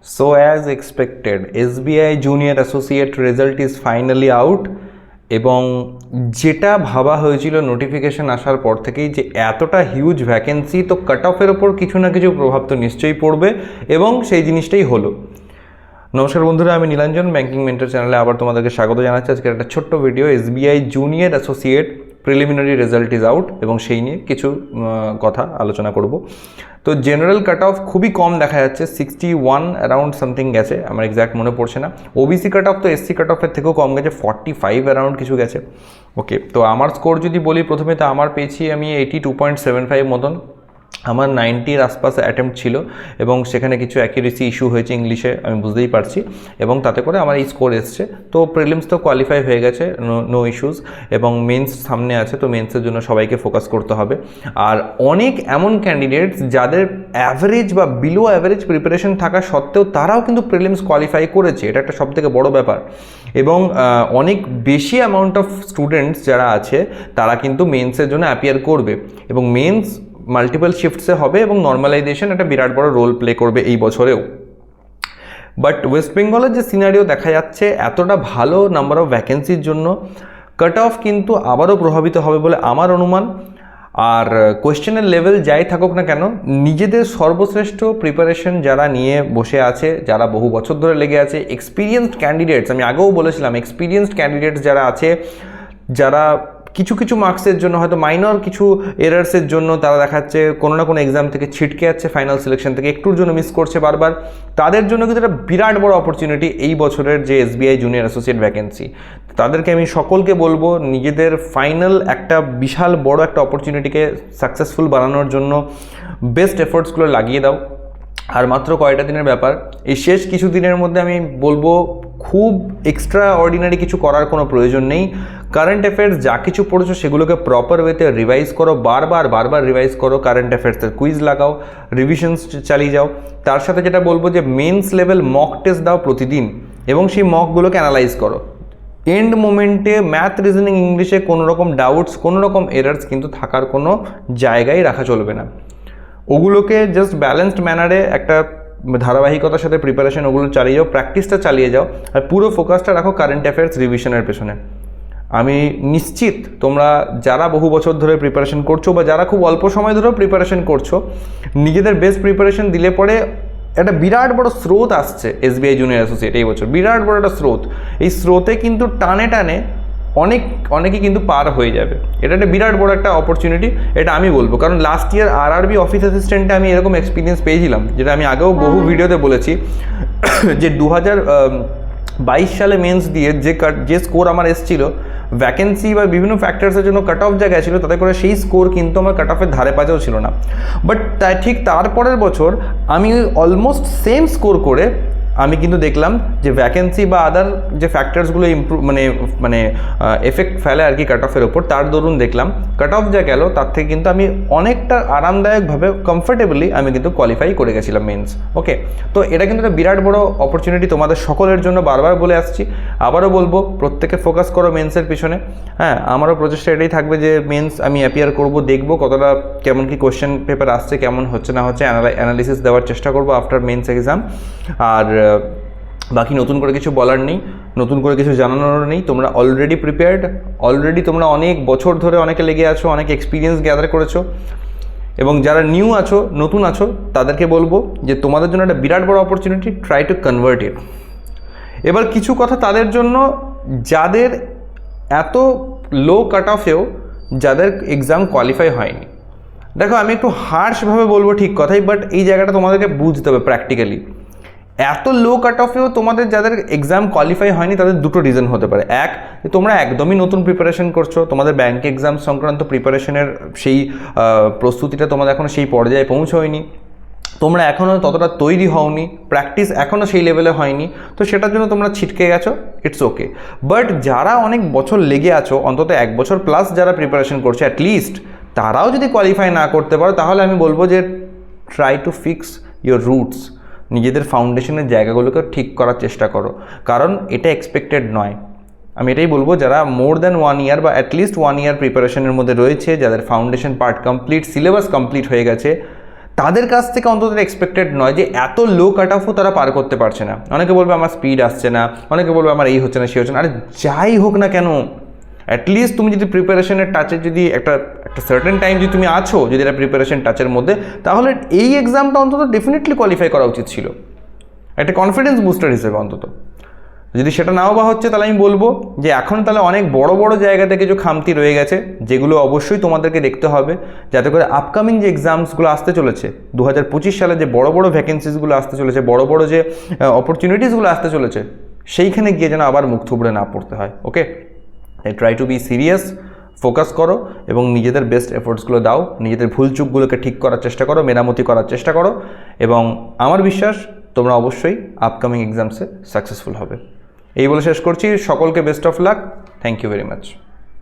So as expected, SBI Junior Associate result is finally out এবং যেটা ভাবা হয়েছিল নোটিফিকেশন আসার পর থেকেই যে এতটা হিউজ ভ্যাকেন্সি, তো কাট অফের ওপর কিছু না কিছু প্রভাব তো নিশ্চয়ই পড়বে এবং সেই জিনিসটাই হলো। নমস্কার বন্ধুরা, আমি নীলাঞ্জন ব্যাংকিং মেন্টর চ্যানেলে আবার তোমাদেরকে স্বাগত জানাচ্ছি। আজকের একটা ছোট্ট video, SBI junior associate preliminary result is out এবং সেই নিয়ে কিছু কথা আলোচনা করব। তো জেনারেল কাট অফ খুবই কম দেখা যাচ্ছে, 61 অ্যারাউন্ড সামথিং গেছে, আমার এক্স্যাক্ট মনে পড়ছে না। ওবিসি কাট অফ তো এসসি কাট অফের থেকেও কম গেছে, 45 অ্যারাউন্ড কিছু গেছে। ওকে, তো আমার স্কোর যদি বলি প্রথমে, তো আমার পেয়েছি আমি 82.75 মতন। আমার 90-র আশপাশে অ্যাটেম্প্ট ছিল এবং সেখানে কিছু অ্যাকিউরেসি ইস্যু হয়েছে ইংলিশে, আমি বুঝতেই পারছি, এবং তাতে করে আমার এই স্কোর এসছে। তো প্রিলিমস তো কোয়ালিফাই হয়ে গেছে, নো ইস্যুস, এবং মেন্স সামনে আছে, তো মেন্সের জন্য সবাইকে ফোকাস করতে হবে। আর অনেক এমন ক্যান্ডিডেটস যাদের অ্যাভারেজ বা বিলো অ্যাভারেজ প্রিপারেশন থাকা সত্ত্বেও তারাও কিন্তু প্রিলিমস কোয়ালিফাই করেছে, এটা একটা সবথেকে বড় ব্যাপার। এবং অনেক বেশি অ্যামাউন্ট অফ স্টুডেন্টস যারা আছে তারা কিন্তু মেন্সের জন্য অ্যাপিয়ার করবে, এবং মেন্স মাল্টিপল শিফটসে হবে এবং নর্মালাইজেশন একটা বিরাট বড় রোল প্লে করবে এই বছরেও। বাট ওয়েস্ট বেঙ্গলের যে সিনারিও দেখা যাচ্ছে, এতটা ভালো নাম্বার অফ ভ্যাকেন্সির জন্য কাট অফ কিন্তু আবারও প্রভাবিত হবে বলে আমার অনুমান। আর কোয়েশ্চেনের লেভেল যাই থাকুক না কেন, নিজেদের সর্বশ্রেষ্ঠ প্রিপারেশন যারা নিয়ে বসে আছে, যারা বহু বছর ধরে লেগে আছে, এক্সপিরিয়েন্সড ক্যান্ডিডেটস, আমি আগেও বলেছিলাম এক্সপিরিয়েন্সড ক্যান্ডিডেটস যারা আছে, যারা কিছু কিছু মার্কসের জন্য, হয়তো মাইনর কিছু এরার্সের জন্য তারা দেখাচ্ছে কোনো না কোনো এক্সাম থেকে ছিটকে যাচ্ছে, ফাইনাল সিলেকশন থেকে একটুর জন্য মিস করছে বারবার, তাদের জন্য কিন্তু একটা বিরাট বড় অপরচুনিটি এই বছরের যে SBI জুনিয়র অ্যাসোসিয়েট ভ্যাকেন্সি। তাদেরকে আমি সকলকে বলবো, নিজেদের ফাইনাল একটা বিশাল বড় একটা অপরচুনিটিকে সাকসেসফুল বানানোর জন্য বেস্ট এফোর্টসগুলো লাগিয়ে দাও। আর মাত্র কয়টা দিনের ব্যাপার, এই শেষ কিছু দিনের মধ্যে আমি বলবো খুব এক্সট্রা অর্ডিনারি কিছু করার কোনো প্রয়োজন নেই। কারেন্ট অ্যাফেয়ার্স যা কিছু পড়েছো সেগুলোকে প্রপার ওয়েতে রিভাইজ করো, বারবার রিভাইজ করো, কারেন্ট অ্যাফেয়ার্সের কুইজ লাগাও, রিভিশনস চালিয়ে যাও। তার সাথে যেটা বলবো যে মেন্স লেভেল মক টেস্ট দাও প্রতিদিন, এবং সেই মকগুলোকে অ্যানালাইজ করো। এন্ড মোমেন্টে ম্যাথ, রিজনিং, ইংলিশে কোনো রকম ডাউটস, কোনো রকম এরার্স কিন্তু থাকার কোনো জায়গায় রাখা চলবে না। ওগুলোকে জাস্ট ব্যালেন্সড ম্যানারে একটা ধারাবাহিকতার সাথে প্রিপারেশন ওগুলো চালিয়ে যাও, প্র্যাকটিসটা চালিয়ে যাও, আর পুরো ফোকাসটা রাখো কারেন্ট অ্যাফেয়ার্স রিভিশনের পেছনে। আমি নিশ্চিত তোমরা যারা বহু বছর ধরে প্রিপারেশন করছো বা যারা খুব অল্প সময় ধরেও প্রিপারেশন করছো, নিজেদের বেস্ট প্রিপারেশন দিলে পরে একটা বিরাট বড় স্রোত আসছে SBI জুনিয়র অ্যাসোসিয়েট এই বছর, বিরাট বড় একটা স্রোত। এই স্রোতে কিন্তু টানে টানে অনেকেই কিন্তু পার হয়ে যাবে। এটা একটা বিরাট বড় একটা অপরচুনিটি, এটা আমি বলবো, কারণ লাস্ট ইয়ার RRB অফিস অ্যাসিস্ট্যান্টে আমি এরকম এক্সপিরিয়েন্স পেয়েছিলাম, যেটা আমি আগেও বহু ভিডিওতে বলেছি যে 2022 সালে মেন্স দিয়ে যে স্কোর আমার এসেছিল, ভ্যাকেন্সি বা বিভিন্ন ফ্যাক্টরসের জন্য কাট অফ যা গেছিলো, তাতে করে সেই স্কোর কিন্তু আমার কাট অফের ধারে পাশেও ছিল না। বাট ঠিক তারপরের বছর আমি অলমোস্ট সেম স্কোর করে আমি কিন্তু দেখলাম যে ভ্যাকেন্সি বা আদার যে ফ্যাক্টরসগুলো মানে এফেক্ট ফেলে আর কি কাট অফের ওপর, তার দরুন দেখলাম কাট অফ যা গেল তার থেকে কিন্তু আমি অনেকটা আরামদায়কভাবে কমফোর্টেবলি আমি কিন্তু কোয়ালিফাই করে গেছিলাম মেন্স। ওকে, তো এটা কিন্তু একটা বিরাট বড় অপরচুনিটি তোমাদের সকলের জন্য, বারবার বলে আসছি, আবারও বলবো, প্রত্যেকে ফোকাস করো মেন্সের পিছনে। হ্যাঁ, আমারও প্রচেষ্টা এটাই থাকবে যে মেন্স আমি অ্যাপিয়ার করবো, দেখবো কতটা কেমন কি কোয়েশ্চেন পেপার আসছে, কেমন হচ্ছে না হচ্ছে, অ্যানালিসিস দেওয়ার চেষ্টা করবো আফটার মেন্স এক্সাম। আর বাকি নতুন করে কিছু বলার নেই, নতুন করে কিছু জানানোর নেই। তোমরা অলরেডি প্রিপেয়ার্ড, অলরেডি তোমরা অনেক বছর ধরে অনেকে লেগে আছো, অনেক এক্সপিরিয়েন্স গ্যাদার করেছো, এবং যারা নিউ আছো, নতুন আছো, তাদেরকে বলবো যে তোমাদের জন্য একটা বিরাট বড় অপরচুনিটি, ট্রাই টু কনভার্ট ইট। এবার কিছু কথা তাদের জন্য যাদের এত লো কাট অফেও যাদের এক্সাম কোয়ালিফাই হয়নি। দেখো, আমি একটু হার্শভাবে বলবো ঠিক কথাই, বাট এই জায়গাটা তোমাদেরকে বুঝতে হবে প্র্যাকটিক্যালি। এত লো কাট অফেও তোমাদের যাদের এক্সাম কোয়ালিফাই হয়নি তাদের দুটো রিজন হতে পারে। এক, তোমরা একদমই নতুন প্রিপারেশন করছো, তোমাদের ব্যাঙ্ক এক্সাম সংক্রান্ত প্রিপারেশনের সেই প্রস্তুতিটা তোমাদের এখনও সেই পর্যায়ে পৌঁছয়নি, তোমরা এখনও ততটা তৈরি হওনি, প্র্যাকটিস এখনও সেই লেভেলে হয়নি, তো সেটার জন্য তোমরা ছিটকে গেছো, ইটস ওকে। বাট যারা অনেক বছর লেগে আছো, অন্তত 1 বছর প্লাস যারা প্রিপারেশন করছে অ্যাটলিস্ট, তারাও যদি কোয়ালিফাই না করতে পারো, তাহলে আমি বলবো যে try to fix your roots, নিজেদের ফাউন্ডেশনের জায়গাগুলোকে ঠিক করার চেষ্টা করো, কারণ এটা এক্সপেক্টেড নয়। আমি এটাই বলবো, যারা মোর দ্যান 1 ইয়ার বা অ্যাটলিস্ট 1 ইয়ার প্রিপারেশনের মধ্যে রয়েছে, যাদের foundation part complete, syllabus complete হয়ে গেছে, তাদের কাছ থেকে অন্তত এক্সপেক্টেড নয় যে এত লো কাট অফও তারা পার করতে পারছে না। অনেকে বলবে আমার স্পিড আসছে না, অনেকে বলবে আমার এই হচ্ছে না সেই হচ্ছে না, আরে যাই হোক না কেন অ্যাটলিস্ট তুমি যদি প্রিপারেশনের টাচে যদি একটা সার্টেন টাইম যদি তুমি আছো, যদি এটা প্রিপারেশন টাচের মধ্যে, তাহলে এই এক্সামটা অন্তত ডেফিনেটলি কোয়ালিফাই করা উচিত ছিল, একটা কনফিডেন্স বুস্টার হিসেবে অন্তত। যদি সেটা নাও বা হচ্ছে, তাহলে আমি বলবো যে এখন তাহলে অনেক বড় বড় জায়গাতে কিছু খামতি রয়ে গেছে, যেগুলো অবশ্যই তোমাদেরকে দেখতে হবে, যাতে করে আপকামিং যে এক্সামসগুলো আসতে চলেছে 2025 সালে, যে বড় বড় ভ্যাকেন্সিসগুলো আসতে চলেছে, বড় বড় যে অপরচুনিটিসগুলো আসতে চলেছে, সেইখানে গিয়ে যেন আবার মুখ থুবড়ে না পড়তে হয়। Okay, try to be serious, focus করো এবং নিজেদের বেস্ট এফোর্টসগুলো দাও, নিজেদের ভুল চুকগুলোকে ঠিক করার চেষ্টা করো, মেরামতি করার চেষ্টা করো, এবং আমার বিশ্বাস তোমরা অবশ্যই আপকামিং এক্সামসে সাকসেসফুল হবে। এই বলে শেষ করছি, সকলকে best of luck, thank you very much.